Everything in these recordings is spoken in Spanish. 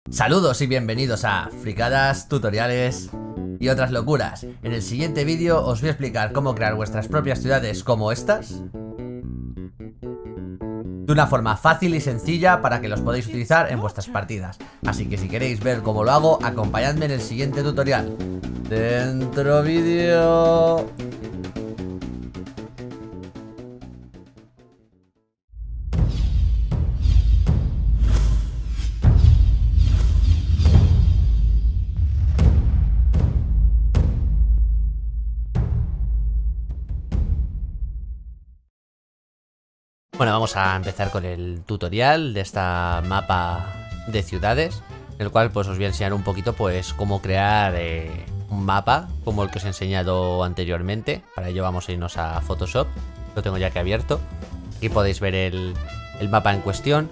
Saludos y bienvenidos a fricadas, tutoriales y otras locuras. En el siguiente vídeo os voy a explicar cómo crear vuestras propias ciudades como estas de una forma fácil y sencilla para que los podáis utilizar en vuestras partidas. Así que si queréis ver cómo lo hago, acompañadme en el siguiente tutorial. Dentro vídeo. Bueno, vamos a empezar con el tutorial de esta mapa de ciudades, en el cual pues os voy a enseñar un poquito pues cómo crear un mapa como el que os he enseñado anteriormente. Para ello vamos a irnos a Photoshop, lo tengo ya que abierto. Aquí podéis ver el mapa en cuestión.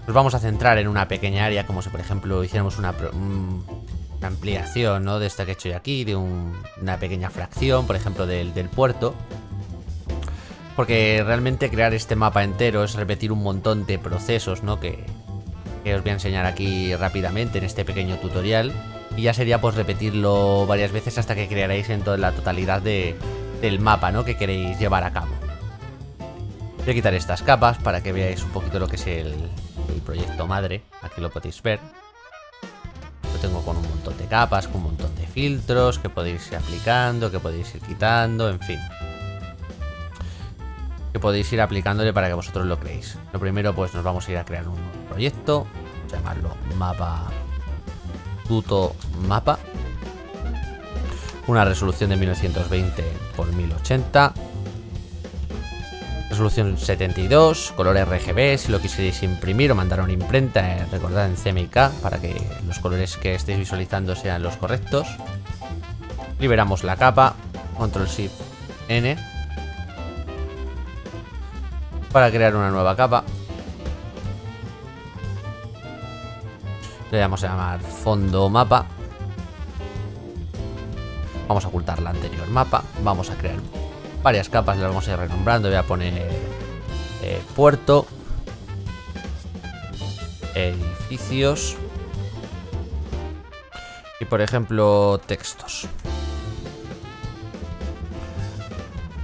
Nos vamos a centrar en una pequeña área, como si por ejemplo hiciéramos una ampliación, ¿no? De esta que he hecho yo aquí, de una pequeña fracción, por ejemplo del puerto. Porque realmente crear este mapa entero es repetir un montón de procesos, ¿no? Que os voy a enseñar aquí rápidamente en este pequeño tutorial. Y ya sería pues repetirlo varias veces hasta que crearéis en toda la totalidad del mapa, ¿no? Que queréis llevar a cabo. Voy a quitar estas capas para que veáis un poquito lo que es el proyecto madre. Aquí lo podéis ver. Lo tengo con un montón de capas, con un montón de filtros que podéis ir aplicando, que podéis ir quitando, en fin. Que podéis ir aplicándole para que vosotros lo creéis. Lo primero pues nos vamos a ir a crear un proyecto, vamos a llamarlo mapa tuto mapa, una resolución de 1920 x 1080, resolución 72, color RGB. Si lo quisierais imprimir o mandar a una imprenta, recordad en CMYK para que los colores que estéis visualizando sean los correctos. Liberamos la capa, control shift N para crear una nueva capa. Le vamos a llamar fondo mapa. Vamos a ocultar la anterior mapa. Vamos a crear varias capas, las vamos a ir renombrando. Voy a poner puerto, edificios y por ejemplo textos.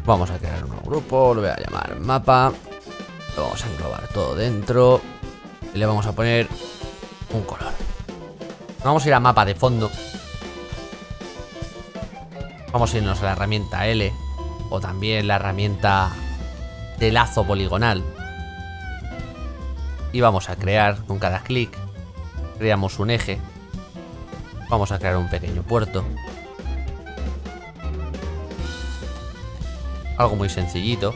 Vamos a crear un nuevo grupo, lo voy a llamar mapa. Lo vamos a englobar todo dentro y le vamos a poner un color. Vamos a ir a mapa de fondo. Vamos a irnos a la herramienta L o también la herramienta de lazo poligonal. Y vamos a crear con cada clic. Creamos un eje. Vamos a crear un pequeño puerto. Algo muy sencillito.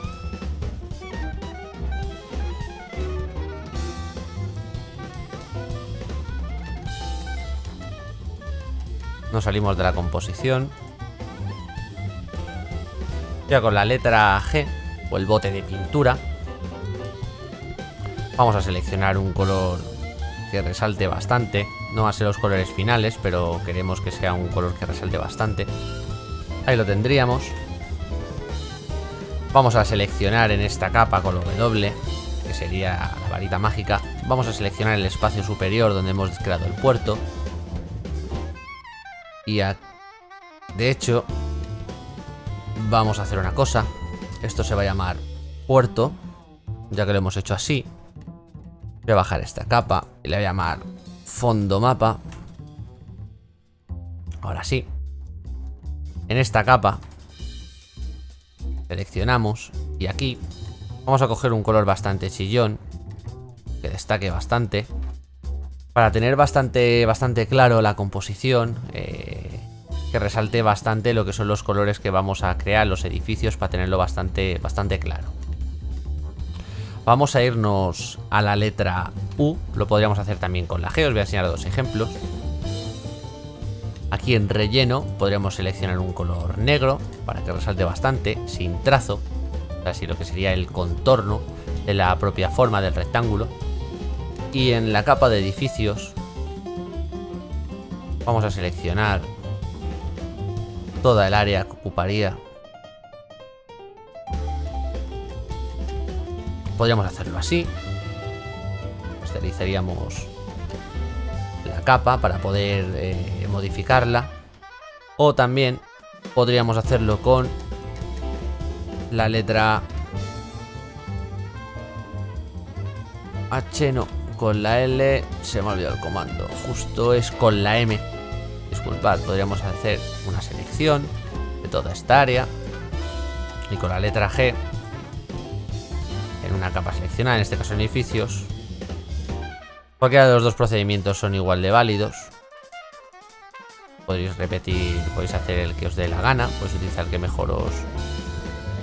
Nos salimos de la composición. Ya con la letra G o el bote de pintura vamos a seleccionar un color que resalte bastante. No va a ser los colores finales, pero queremos que sea un color que resalte bastante. Ahí lo tendríamos. Vamos a seleccionar en esta capa con W, que sería la varita mágica. Vamos a seleccionar el espacio superior donde hemos creado el puerto. Y de hecho, vamos a hacer una cosa. Esto se va a llamar puerto, ya que lo hemos hecho así. Voy a bajar esta capa y le voy a llamar fondo mapa. Ahora sí. En esta capa seleccionamos y aquí vamos a coger un color bastante chillón, que destaque bastante, para tener bastante claro la composición, que resalte bastante lo que son los colores que vamos a crear, los edificios, para tenerlo bastante claro. Vamos a irnos a la letra U, lo podríamos hacer también con la G, os voy a enseñar dos ejemplos. Aquí en relleno podríamos seleccionar un color negro para que resalte bastante, sin trazo, así lo que sería el contorno de la propia forma del rectángulo. Y en la capa de edificios vamos a seleccionar toda el área que ocuparía. Podríamos hacerlo así. Esterilizaríamos la capa para poder modificarla. O también podríamos hacerlo con la letra H, no, con la L, se me ha olvidado el comando, justo es con la M. Disculpad, podríamos hacer una selección de toda esta área y con la letra G en una capa seleccionada, en este caso en edificios. Cualquiera de los dos procedimientos son igual de válidos. Podéis repetir, podéis hacer el que os dé la gana, podéis utilizar el que mejor os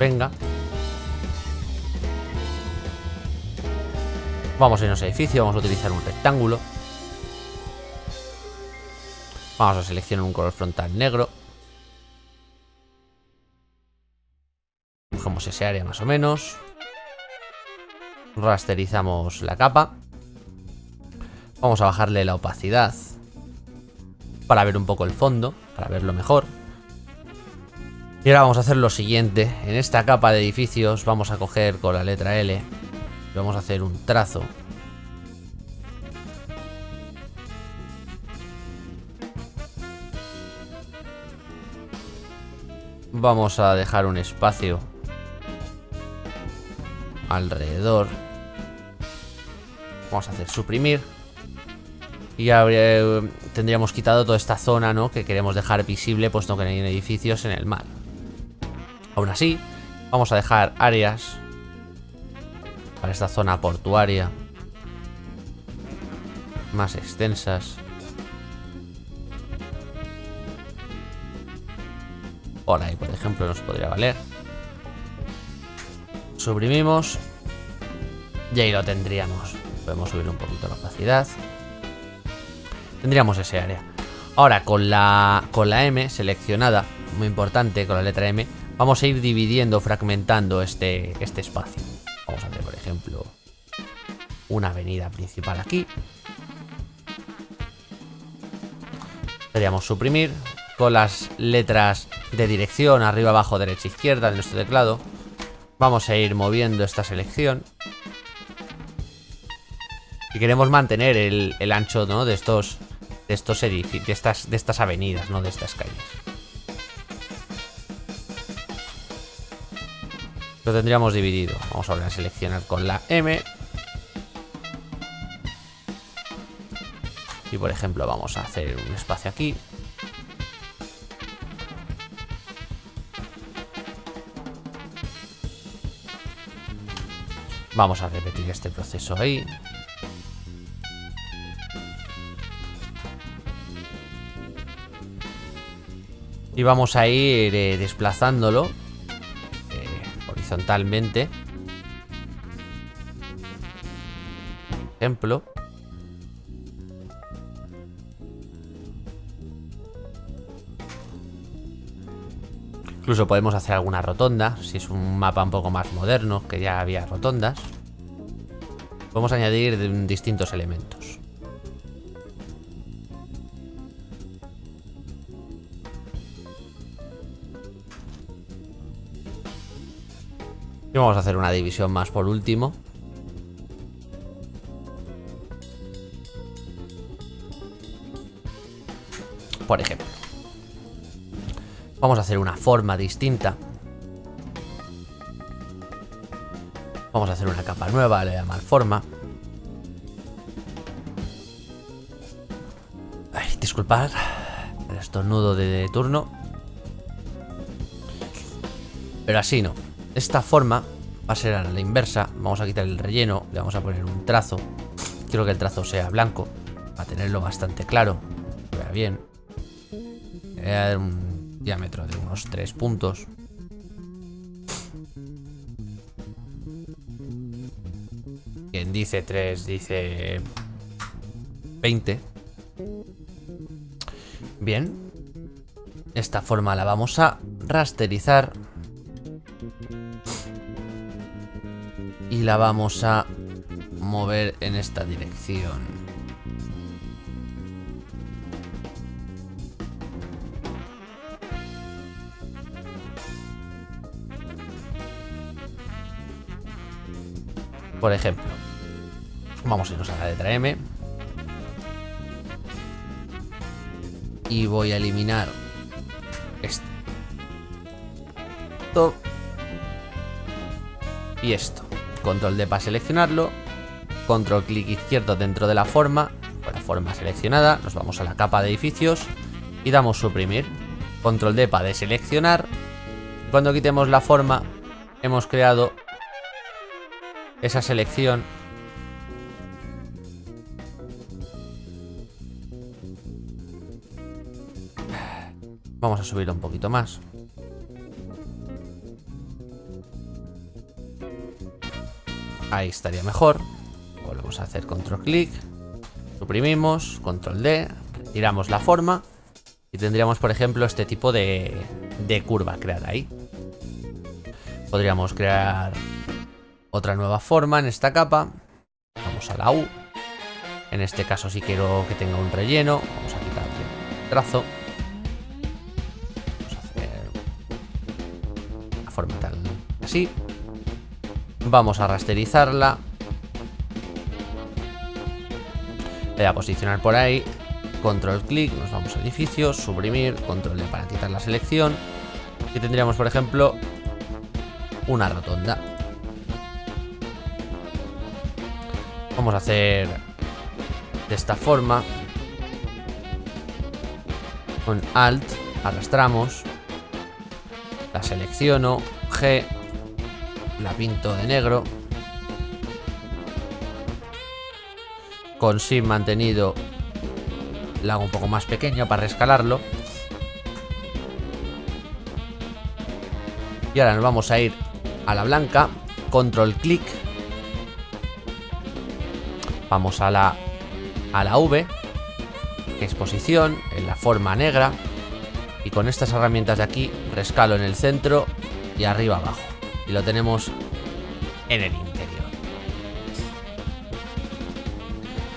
venga. Vamos a irnos a edificio, vamos a utilizar un rectángulo. Vamos a seleccionar un color frontal negro. Cogemos ese área más o menos. Rasterizamos la capa. Vamos a bajarle la opacidad para ver un poco el fondo, para verlo mejor. Y ahora vamos a hacer lo siguiente. En esta capa de edificios vamos a coger con la letra L y vamos a hacer un trazo. Vamos a dejar un espacio alrededor. Vamos a hacer suprimir. Y ya tendríamos quitado toda esta zona, ¿no?, que queremos dejar visible, puesto que no hay edificios en el mar. Aún así, vamos a dejar áreas para esta zona portuaria más extensas. Por ahí, por ejemplo, nos podría valer. Suprimimos. Y ahí lo tendríamos. Podemos subir un poquito la opacidad. Tendríamos ese área. Ahora con la M seleccionada, muy importante, con la letra M, vamos a ir dividiendo, fragmentando este espacio. Vamos a hacer, por ejemplo, una avenida principal aquí. Podríamos suprimir con las letras de dirección, arriba, abajo, derecha, izquierda de nuestro teclado. Vamos a ir moviendo esta selección. Y queremos mantener el ancho, ¿no?, de estos edificios, de estas avenidas, no de estas calles. Lo tendríamos dividido. Vamos a volver a seleccionar con la M. Y por ejemplo vamos a hacer un espacio aquí. Vamos a repetir este proceso ahí. Y vamos a ir desplazándolo horizontalmente. Por ejemplo. Incluso podemos hacer alguna rotonda, si es un mapa un poco más moderno, que ya había rotondas. Podemos añadir distintos elementos. Y vamos a hacer una división más por último. Por ejemplo, vamos a hacer una forma distinta. Vamos a hacer una capa nueva, le voy a llamar forma. Ay, disculpad el estornudo de turno. Pero así no. Esta forma va a ser a la inversa. Vamos a quitar el relleno, le vamos a poner un trazo. Quiero que el trazo sea blanco, para tenerlo bastante claro. Que vea bien. Le voy a dar un diámetro de unos 3 puntos. Quien dice 3 dice 20. Bien. Esta forma la vamos a rasterizar. Y la vamos a mover en esta dirección. Por ejemplo, vamos a irnos a la letra M. Y voy a eliminar esto. Y esto. Control D para seleccionarlo. Control clic izquierdo dentro de la forma. Con la forma seleccionada. Nos vamos a la capa de edificios. Y damos suprimir. Control D para deseleccionar. Y cuando quitemos la forma, hemos creado esa selección. Vamos a subirlo un poquito más. Ahí estaría mejor. Volvemos a hacer control clic. Suprimimos, control D. Retiramos la forma. Y tendríamos, por ejemplo, este tipo de curva creada ahí. Podríamos crear otra nueva forma en esta capa. Vamos a la U. En este caso, si quiero que tenga un relleno, vamos a quitarle el trazo. Vamos a hacer la forma tal así. Vamos a rasterizarla. Le voy a posicionar por ahí. Control clic, nos vamos a edificios, suprimir, control D para quitar la selección. Y tendríamos, por ejemplo, una rotonda. Vamos a hacer de esta forma. Con Alt arrastramos. La selecciono, G. La pinto de negro. Con Shift mantenido la hago un poco más pequeño para rescalarlo. Y ahora nos vamos a ir a la blanca. Control clic. Vamos a la V, que es posición, en la forma negra. Y con estas herramientas de aquí rescalo en el centro y arriba abajo. Y lo tenemos en el interior.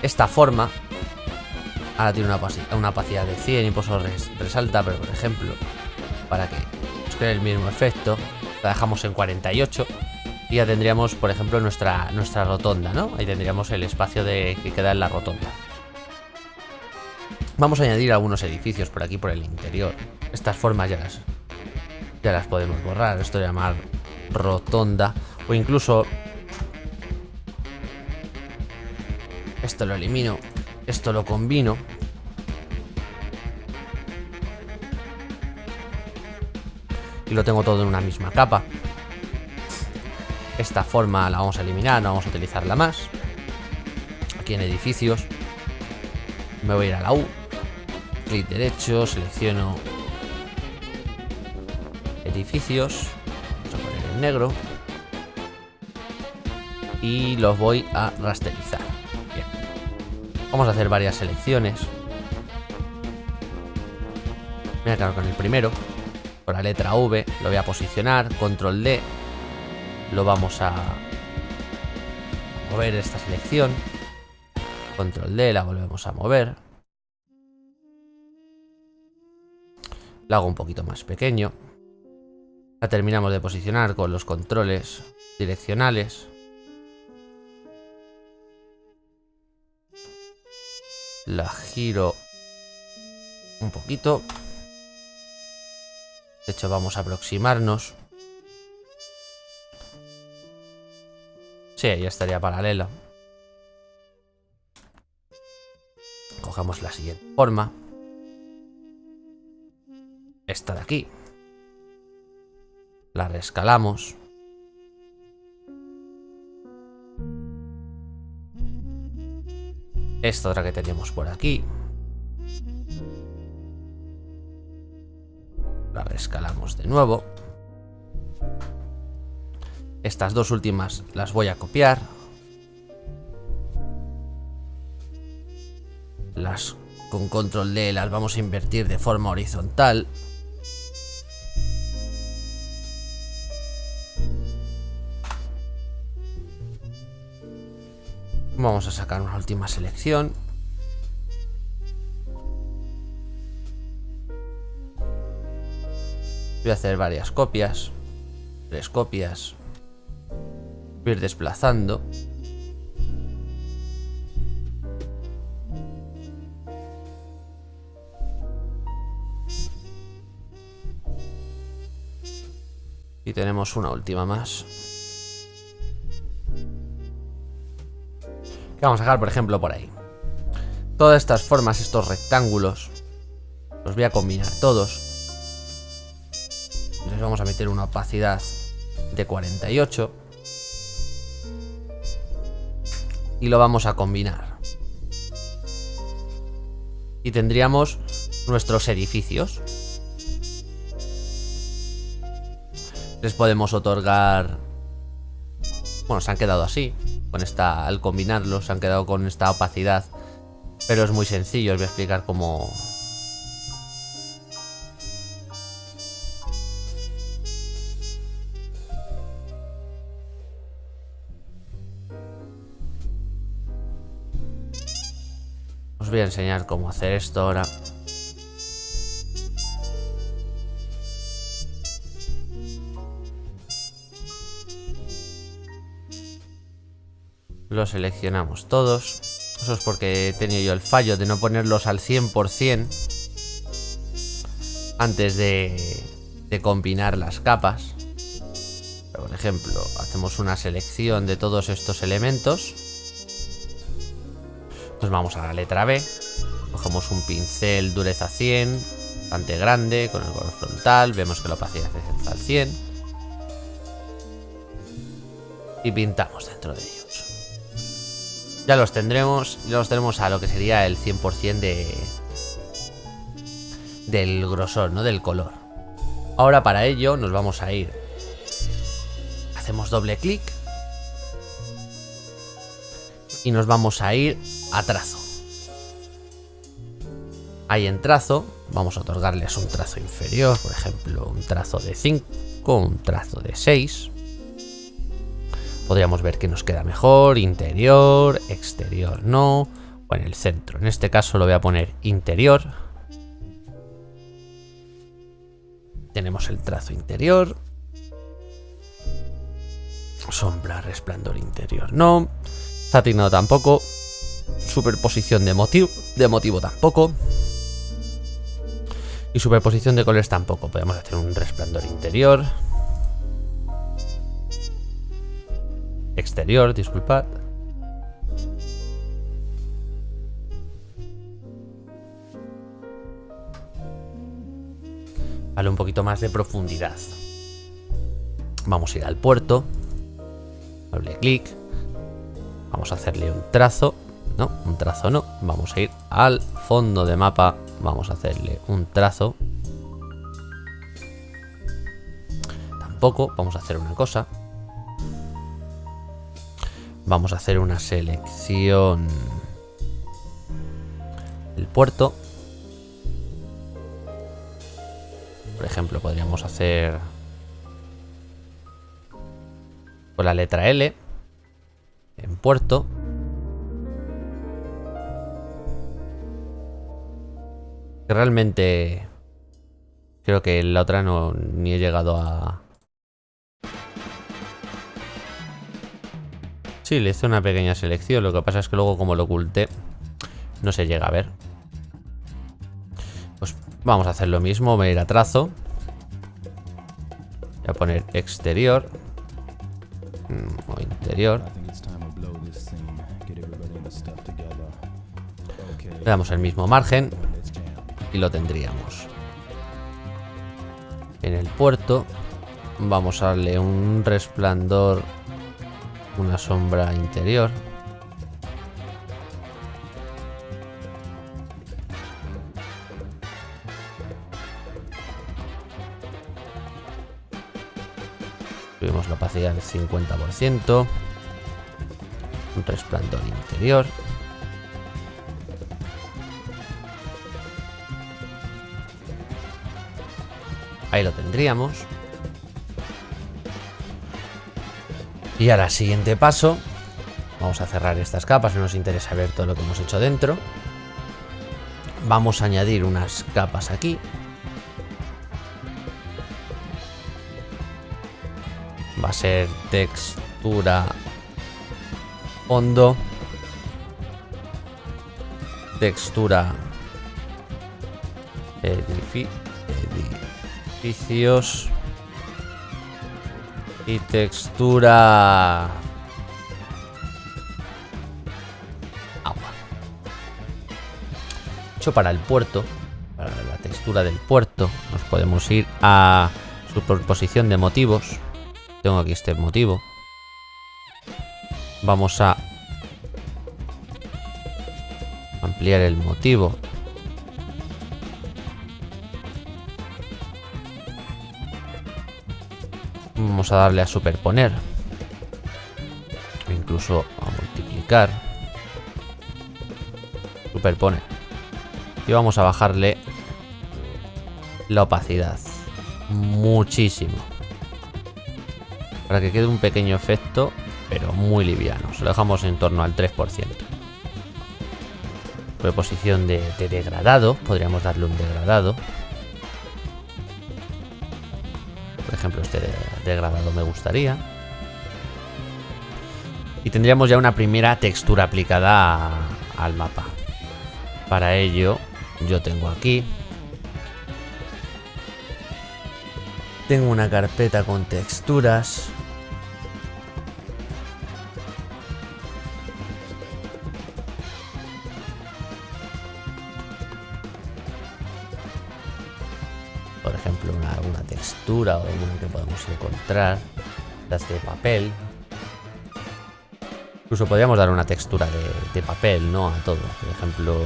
Esta forma ahora tiene una opacidad de 100 y por eso resalta, pero por ejemplo, para que nos cree el mismo efecto, la dejamos en 48 y ya tendríamos, por ejemplo, nuestra rotonda, ¿no? Ahí tendríamos el espacio que queda en la rotonda. Vamos a añadir algunos edificios por aquí, por el interior. Estas formas ya las podemos borrar. Esto llamar rotonda, o incluso esto lo elimino, esto lo combino. Y lo tengo todo en una misma capa. Esta forma la vamos a eliminar, no vamos a utilizarla más. Aquí en edificios me voy a ir a la U, clic derecho, selecciono edificios, vamos a poner en negro y los voy a rasterizar. Bien, vamos a hacer varias selecciones. Me voy a quedar con el primero, con la letra V, lo voy a posicionar, control D, lo vamos a mover esta selección, control D, la volvemos a mover, la hago un poquito más pequeño, la terminamos de posicionar con los controles direccionales, la giro un poquito. De hecho, vamos a aproximarnos. Sí, ya estaría paralela. Cogemos la siguiente forma. Esta de aquí. La rescalamos. Esta otra que tenemos por aquí. La rescalamos de nuevo. Estas dos últimas las voy a copiar. Las con control D las vamos a invertir de forma horizontal. Vamos a sacar una última selección. Voy a hacer varias copias. 3 copias. Voy a ir desplazando. Y tenemos una última más. Que vamos a dejar, por ejemplo, por ahí. Todas estas formas, estos rectángulos, los voy a combinar todos. Les vamos a meter una opacidad de 48. Y lo vamos a combinar. Y tendríamos nuestros edificios. Les podemos otorgar... Bueno, se han quedado así. Con esta, al combinarlos, se han quedado con esta opacidad. Pero es muy sencillo, os voy a explicar cómo... Os voy a enseñar cómo hacer esto ahora. Lo seleccionamos todos. Eso es porque he tenido yo el fallo de no ponerlos al 100% antes de combinar las capas. Pero, por ejemplo, hacemos una selección de todos estos elementos. Nos vamos a la letra B. Cogemos un pincel dureza 100, bastante grande, con el color frontal. Vemos que la opacidad está al 100. Y pintamos dentro de ellos. Ya los tendremos. Ya los tenemos a lo que sería el 100% del grosor, ¿no? Del color. Ahora para ello nos vamos a ir. Hacemos doble clic. Y nos vamos a ir a trazo. Ahí en trazo vamos a otorgarles un trazo inferior. Por ejemplo, un trazo de 5, un trazo de 6. Podríamos ver que nos queda mejor, interior, exterior no, o en el centro. En este caso lo voy a poner interior. Tenemos el trazo interior. Sombra, resplandor interior no. Satinado tampoco. Superposición de motivo tampoco. Y superposición de colores tampoco. Podemos hacer un resplandor interior. Exterior, disculpad. Vale, un poquito más de profundidad. Vamos a ir al puerto. Doble clic. Vamos a hacerle un trazo. No, un trazo no. Vamos a ir al fondo de mapa. Vamos a hacerle un trazo. Tampoco. Vamos a hacer una cosa. Vamos a hacer una selección del puerto. Por ejemplo, podríamos hacer con la letra L en puerto. Que realmente creo que la otra no ni he llegado a... Sí, le hice una pequeña selección. Lo que pasa es que luego, como lo oculté, no se llega a ver. Pues vamos a hacer lo mismo. Voy a ir a trazo. Voy a poner exterior. O interior. Le damos el mismo margen. Y lo tendríamos. En el puerto. Vamos a darle un resplandor. Una sombra interior. Subimos la opacidad del 50%. Un resplandor interior. Ahí lo tendríamos. Y ahora, siguiente paso. Vamos a cerrar estas capas, no nos interesa ver todo lo que hemos hecho dentro. Vamos a añadir unas capas aquí. Va a ser textura fondo. Textura edificios. Y textura... agua. Hecho para el puerto. Para la textura del puerto. Nos podemos ir a superposición de motivos. Tengo aquí este motivo. Vamos a ampliar el motivo. Vamos a darle a superponer. O incluso a multiplicar. Superponer. Y vamos a bajarle la opacidad. Muchísimo. Para que quede un pequeño efecto, pero muy liviano. Se lo dejamos en torno al 3%. Preposición de degradado. Podríamos darle un degradado. Por ejemplo, este degradado me gustaría. Y tendríamos ya una primera textura aplicada al mapa. Para ello, yo tengo aquí. Tengo una carpeta con texturas. Por ejemplo, alguna textura o alguna que podemos encontrar. Las de papel. Incluso podríamos dar una textura de papel, ¿no? A todo. Por ejemplo...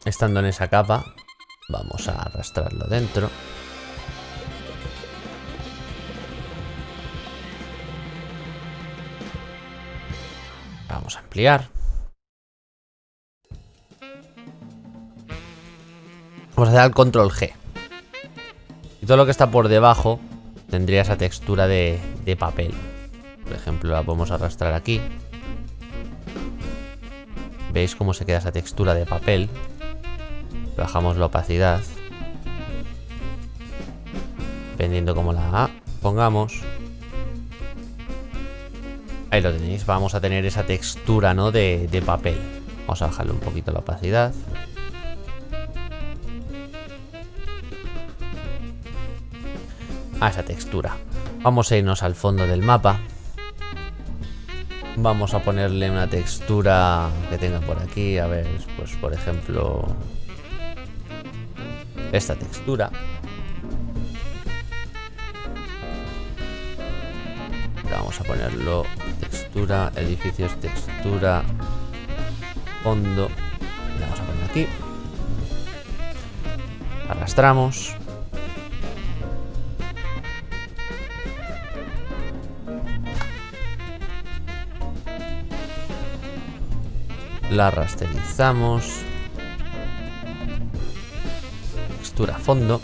estando en esa capa, vamos a arrastrarlo dentro. Vamos a ampliar. Vamos a hacer el control G. Y todo lo que está por debajo tendría esa textura de papel. Por ejemplo, la podemos arrastrar aquí. ¿Veis cómo se queda esa textura de papel? Bajamos la opacidad. Dependiendo cómo la pongamos. Ahí lo tenéis. Vamos a tener esa textura, ¿no? De papel. Vamos a bajarle un poquito la opacidad. A esa textura. Vamos a irnos al fondo del mapa. Vamos a ponerle una textura que tenga por aquí. A ver, pues por ejemplo... esta textura. Vamos a ponerlo textura, edificios, textura, fondo. Le vamos a poner aquí. Arrastramos. La rasterizamos. Textura fondo.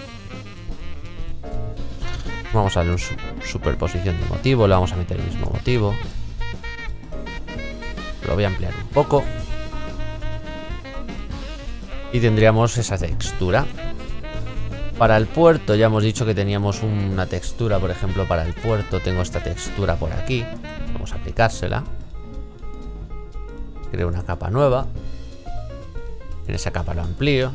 Vamos a darle una superposición de motivo. Le vamos a meter el mismo motivo. Lo voy a ampliar un poco. Y tendríamos esa textura. Para el puerto ya hemos dicho que teníamos una textura. Por ejemplo, para el puerto tengo esta textura por aquí. Vamos a aplicársela. Creo una capa nueva. En esa capa lo amplío.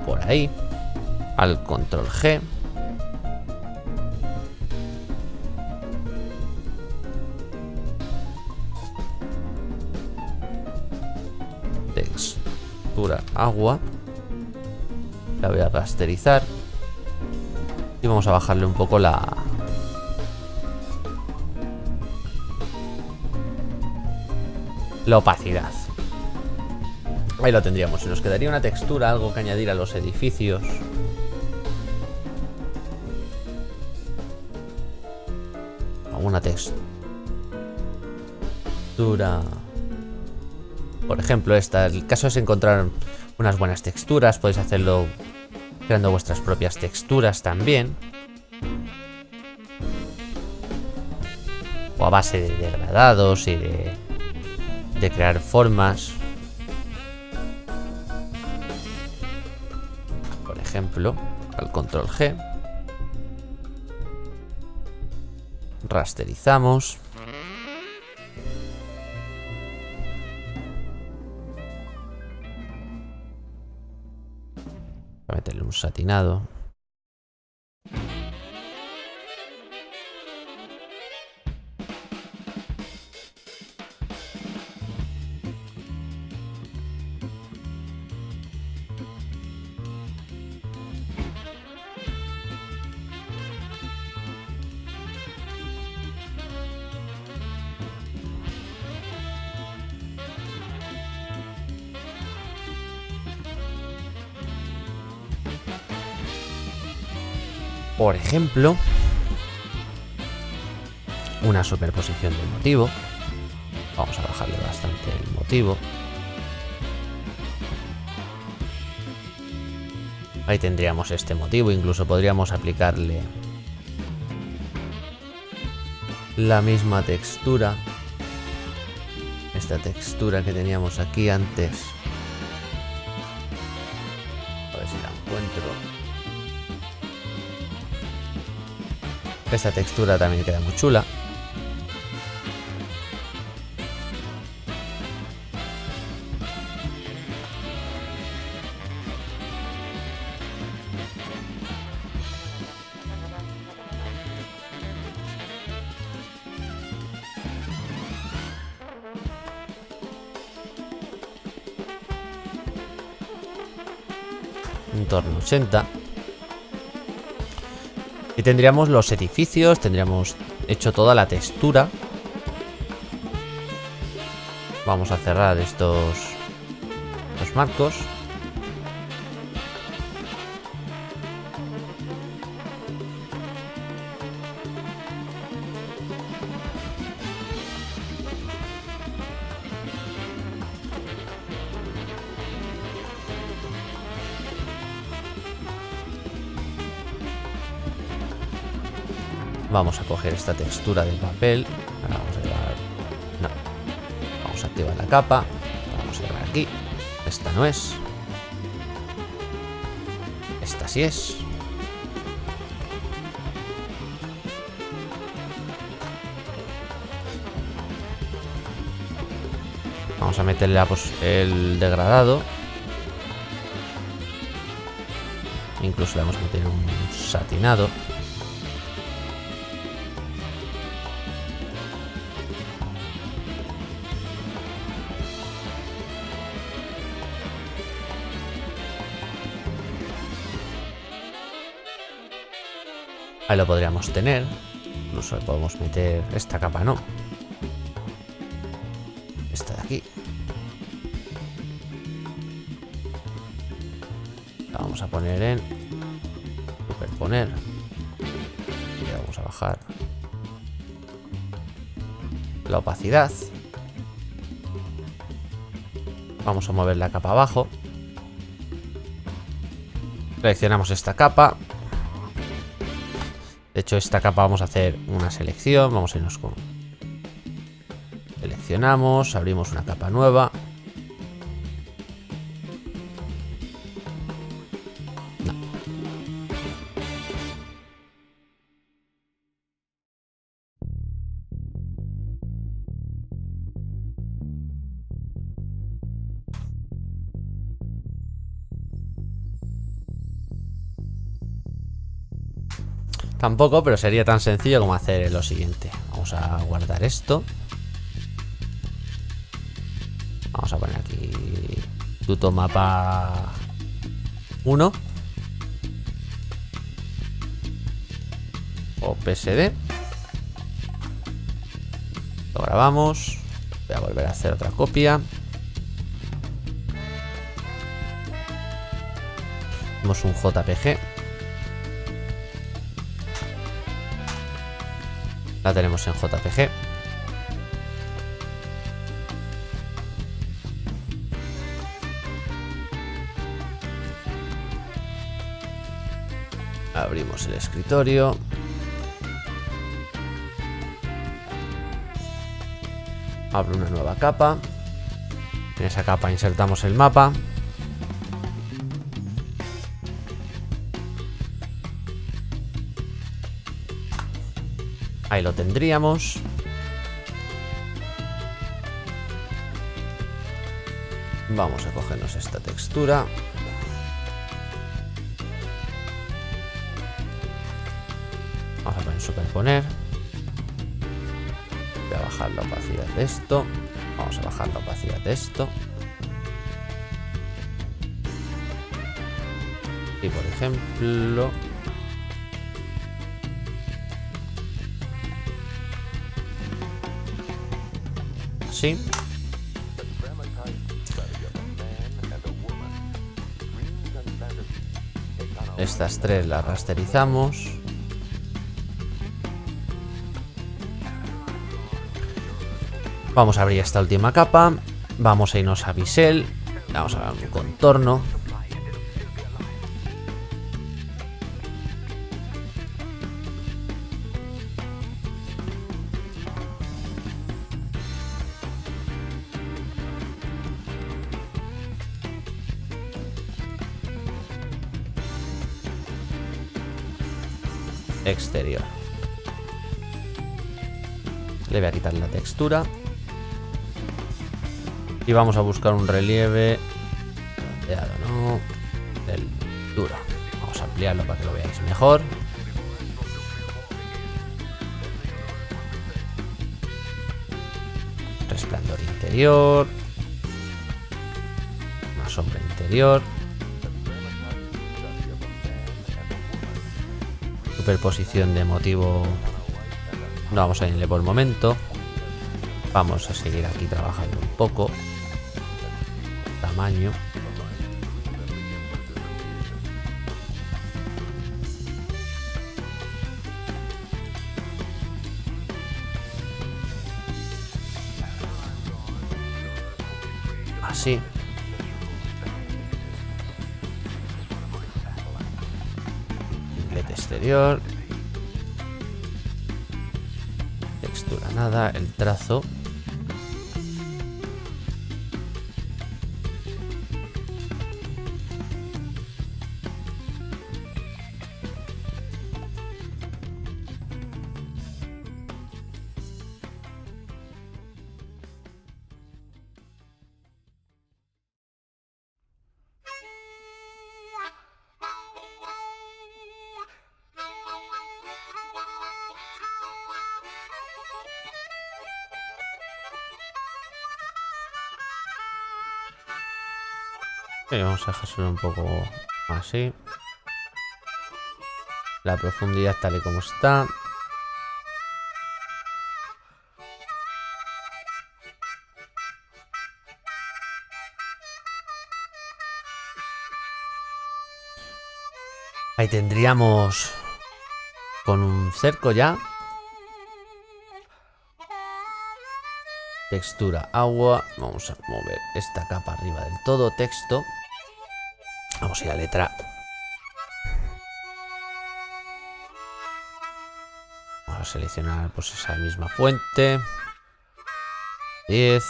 Por ahí. Al control G. Textura agua. La voy a rasterizar. Y vamos a bajarle un poco la opacidad. Ahí lo tendríamos. Y nos quedaría una textura, algo que añadir a los edificios. Alguna textura. Por ejemplo, esta. El caso es encontrar unas buenas texturas. Podéis hacerlo creando vuestras propias texturas también. O a base de degradados y de crear formas. Por ejemplo, al control G. Rasterizamos. ponemos satinado. Por ejemplo, una superposición del motivo. Vamos a bajarle bastante el motivo. Ahí tendríamos este motivo. Incluso podríamos aplicarle la misma textura. Esta textura que teníamos aquí antes. A ver si la encuentro. Esta textura también queda muy chula. En torno a 80. Y tendríamos los edificios, tendríamos hecho toda la textura. Vamos a cerrar estos marcos. Vamos a coger esta textura del papel. Ahora vamos a llevar... No. Vamos a activar la capa. Vamos a llevar aquí. Esta no es. Esta sí es. Vamos a meterle pues, el degradado. Incluso le vamos a meter un satinado. Ahí lo podríamos tener. Incluso le podemos meter esta capa, no. Esta de aquí. La vamos a poner en superponer. Y le vamos a bajar la opacidad. Vamos a mover la capa abajo. Seleccionamos esta capa. De hecho, esta capa vamos a hacer una selección. Vamos a irnos con... Seleccionamos, abrimos una capa nueva. No. Tampoco, pero sería tan sencillo como hacer lo siguiente. Vamos a guardar esto. Vamos a poner aquí Tuto Mapa 1 o PSD. Lo grabamos. Voy a volver a hacer otra copia. Tenemos un JPG. La tenemos en JPG. Abrimos el escritorio. Abro una nueva capa. En esa capa insertamos el mapa. Ahí lo tendríamos. Vamos a cogernos esta textura. Vamos a poner superponer. Voy a bajar la opacidad de esto. Vamos a bajar la opacidad de esto. Y por ejemplo... así. Estas tres las rasterizamos. Vamos a abrir esta última capa. Vamos a irnos a bisel. Vamos a dar un contorno. Exterior. Le voy a quitar la textura. Y vamos a buscar un relieve. Redondeado, ¿no? Del duro. Vamos a ampliarlo para que lo veáis mejor. Resplandor interior. Una sombra interior. Superposición de motivo. No vamos a irle por el momento. Vamos a seguir aquí trabajando un poco. Tamaño. Así. Inlet exterior. Textura nada. El trazo. Y vamos a dejárselo un poco así. La profundidad tal y como está. Ahí tendríamos con un cerco ya. Textura agua. Vamos a mover esta capa arriba del todo. Texto. Vamos a ir a letra. Vamos a seleccionar pues esa misma fuente. 10.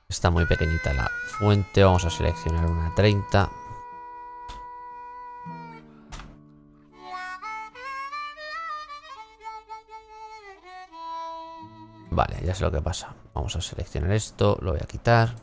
Está muy pequeñita la fuente. Vamos a seleccionar una 30. Vale, ya sé lo que pasa. Vamos a seleccionar esto. Lo voy a quitar.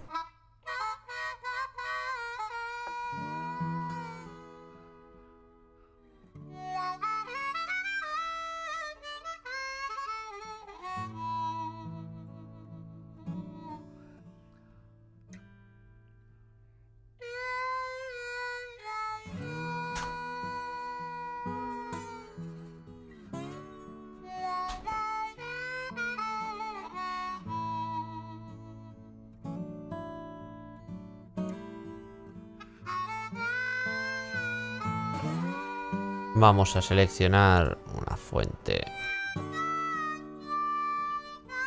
Vamos a seleccionar una fuente.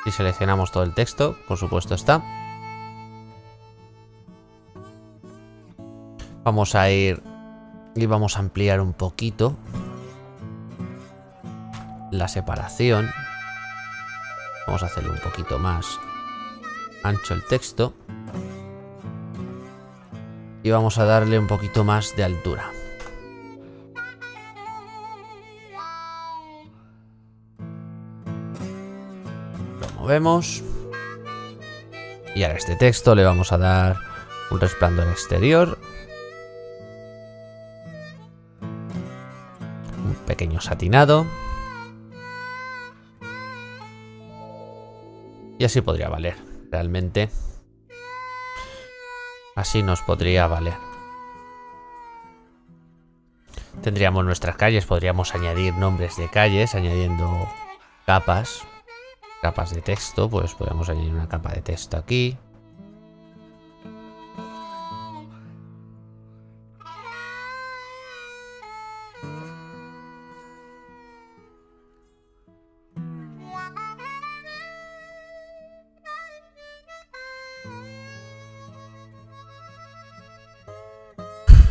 Y seleccionamos todo el texto, por supuesto está. Vamos a ir y vamos a ampliar un poquito la separación. Vamos a hacerle un poquito más ancho el texto. Y vamos a darle un poquito más de altura. Movemos. Y ahora a este texto le vamos a dar un resplandor exterior, un un pequeño satinado. Y así podría valer, realmente. Así nos podría valer. Tendríamos nuestras calles, podríamos añadir nombres de calles, añadiendo capas. Capas de texto, pues podemos añadir una capa de texto aquí.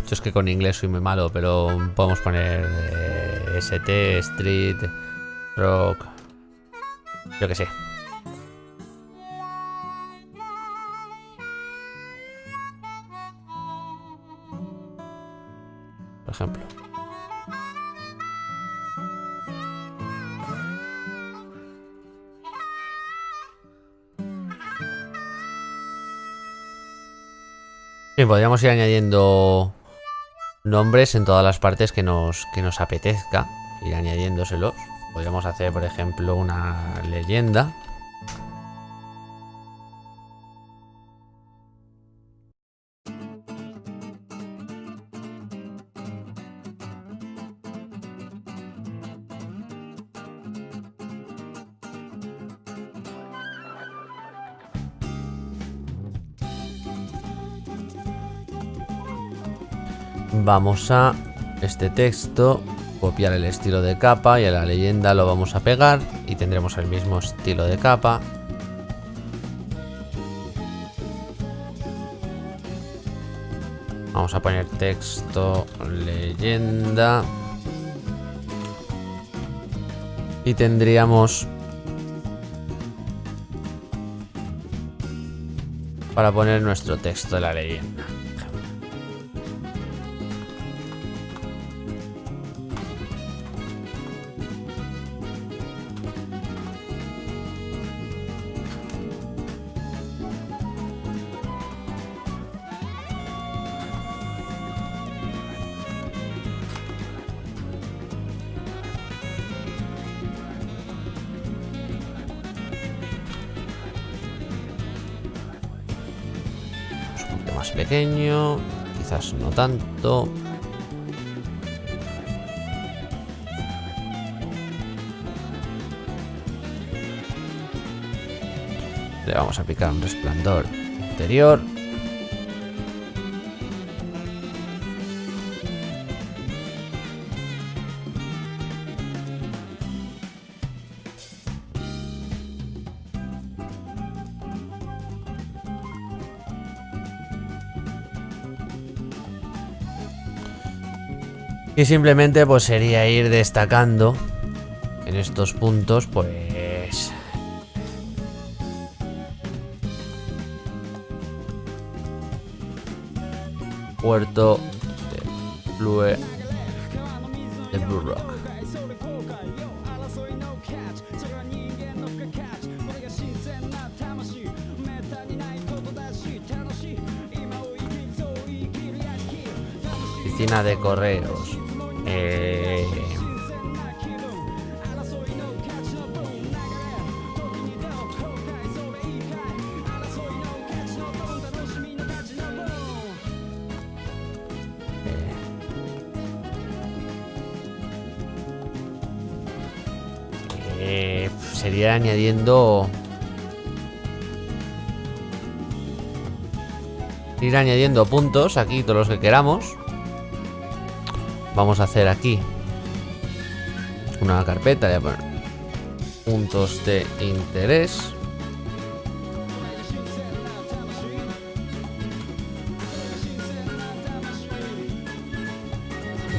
Yo es que con inglés soy muy malo, pero podemos poner ST, Street, Rock, yo que sé. Por ejemplo. Bien, podríamos ir añadiendo nombres en todas las partes que nos apetezca. Ir añadiéndoselos. Podríamos hacer, por ejemplo, una leyenda. Vamos a este texto, copiar el estilo de capa y a la leyenda lo vamos a pegar y tendremos el mismo estilo de capa. Vamos a poner texto, leyenda. Y tendríamos para poner nuestro texto de la leyenda. Más pequeño, quizás no tanto. Le vamos a aplicar un resplandor interior. Y simplemente pues sería ir destacando en estos puntos, pues puerto de Blue Rock. Oficina de correos. Sería añadiendo... Ir añadiendo puntos aquí, todos los que queramos. Vamos a hacer aquí una carpeta, voy a poner puntos de interés.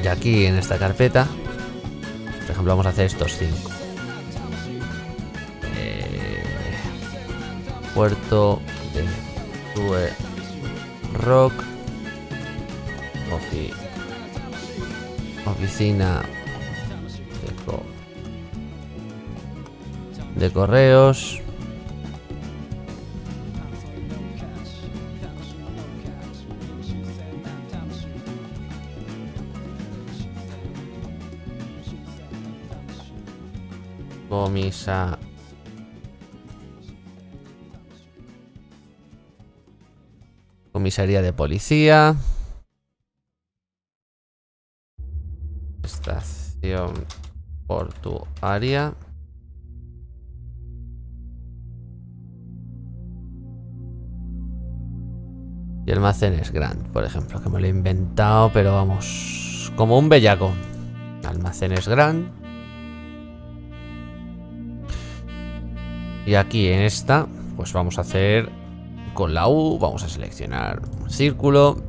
Y aquí en esta carpeta, por ejemplo, vamos a hacer estos 5. Puerto de Blue Rock. Oficina de correos. Comisaría de policía. Estación portuaria. Y almacenes Grand, por ejemplo, que me lo he inventado, pero vamos, como un bellaco. Almacenes Grand. Y aquí en esta, pues vamos a hacer con la U, vamos a seleccionar un círculo.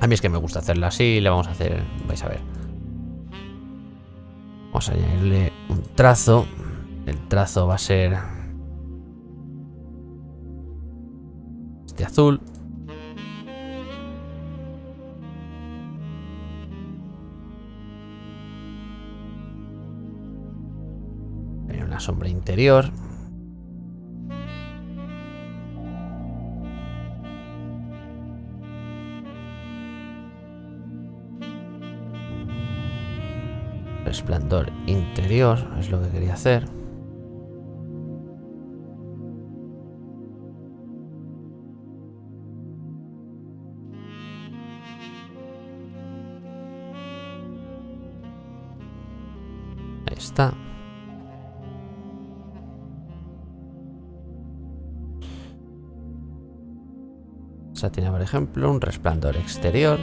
A mí es que me gusta hacerla así, le vamos a hacer, vais a ver. Vamos a añadirle un trazo. El trazo va a ser este azul. Hay una sombra interior. Resplandor interior es lo que quería hacer. Ahí está. Tiene, por ejemplo, un resplandor exterior.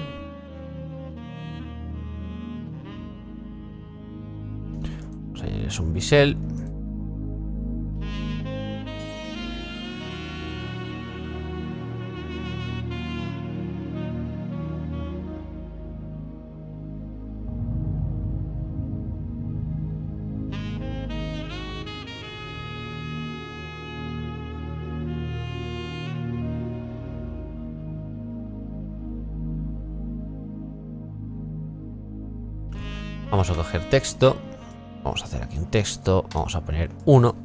Vamos a añadir un bisel. Vamos a coger texto. Vamos a hacer aquí un texto. Vamos a poner 1.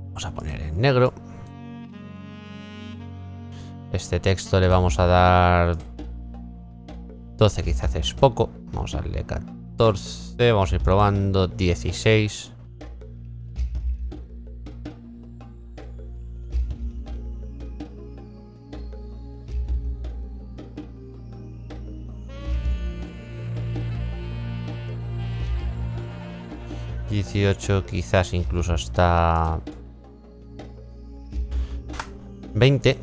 Vamos a poner en negro. Este texto le vamos a dar 12, quizás es poco. Vamos a darle 14. Vamos a ir probando 16. $18, quizás incluso hasta 20.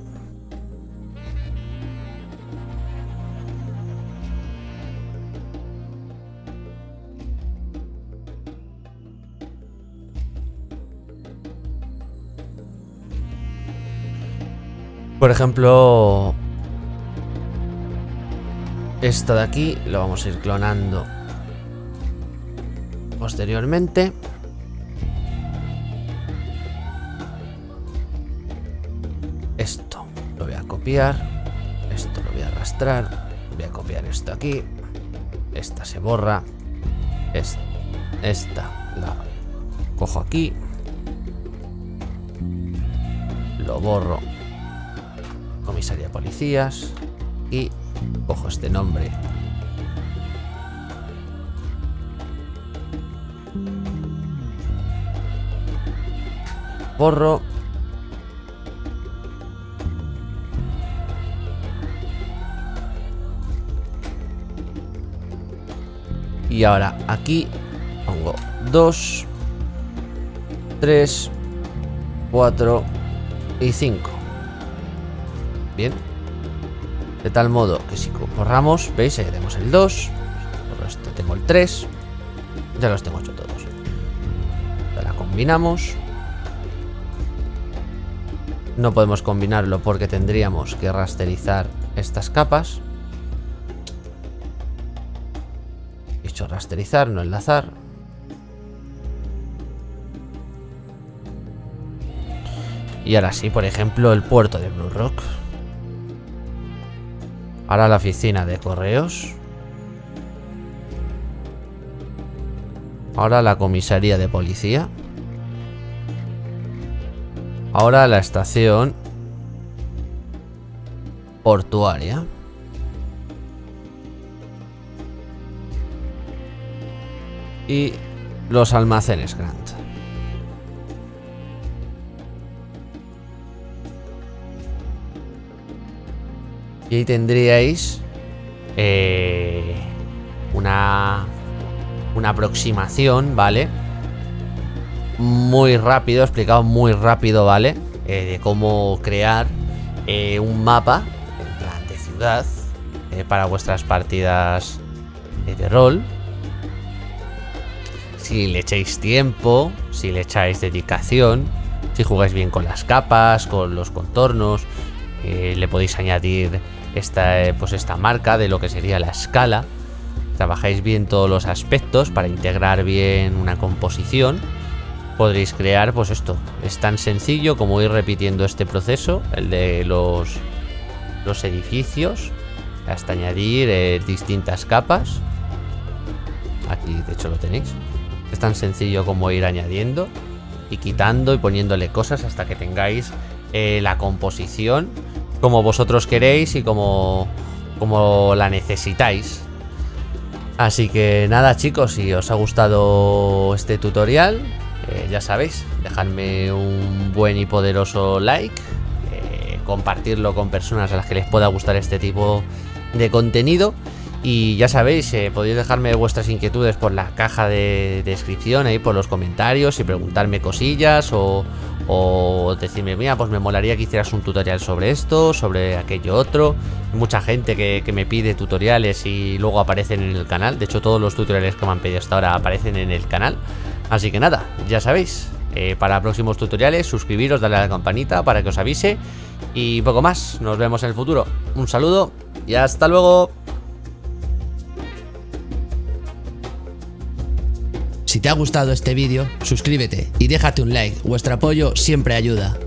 Por ejemplo, esta de aquí lo vamos a ir clonando posteriormente. Esto lo voy a copiar. Esto lo voy a arrastrar. Voy a copiar esto aquí. Esta se borra. Esta la cojo aquí. Lo borro. Comisaría de policías. Y cojo este nombre. Borro. Y ahora aquí pongo 2, 3, 4 y 5. Bien. De tal modo que si borramos, veis, ahí tenemos el 2. Por esto tengo el 3. Ya los tengo hecho todos. Ahora combinamos. No podemos combinarlo porque tendríamos que rasterizar estas capas. Dicho rasterizar, no enlazar. Y ahora sí, por ejemplo, el puerto de Blue Rock. Ahora la oficina de correos. Ahora la comisaría de policía. Ahora la estación portuaria. y los almacenes Grant. Y ahí tendríais una aproximación, ¿vale? Muy rápido, explicado muy rápido, ¿vale? De cómo crear un mapa en plan de ciudad para vuestras partidas de rol. Si le echáis tiempo, si le echáis dedicación, si jugáis bien con las capas, con los contornos, le podéis añadir esta marca de lo que sería la escala. Trabajáis bien todos los aspectos para integrar bien una composición. Podréis crear, pues esto, es tan sencillo como ir repitiendo este proceso, el de los edificios, hasta añadir distintas capas. Aquí de hecho lo tenéis. Es tan sencillo como ir añadiendo y quitando y poniéndole cosas hasta que tengáis la composición como vosotros queréis y como la necesitáis. Así que nada, chicos, si os ha gustado este tutorial, ya sabéis, dejadme un buen y poderoso like, compartirlo con personas a las que les pueda gustar este tipo de contenido. Y ya sabéis, podéis dejarme vuestras inquietudes por la caja de descripción, ahí por los comentarios, y preguntarme cosillas o decirme, mira, pues me molaría que hicieras un tutorial sobre esto, sobre aquello otro. Hay mucha gente que me pide tutoriales y luego aparecen en el canal. De hecho, todos los tutoriales que me han pedido hasta ahora aparecen en el canal. Así que nada, ya sabéis, para próximos tutoriales suscribiros, darle a la campanita para que os avise. Y poco más, nos vemos en el futuro. Un saludo y hasta luego. Si te ha gustado este vídeo, suscríbete y déjate un like, vuestro apoyo siempre ayuda.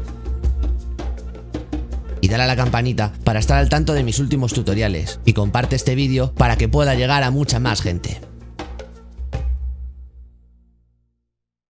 Y dale a la campanita para estar al tanto de mis últimos tutoriales y comparte este vídeo para que pueda llegar a mucha más gente.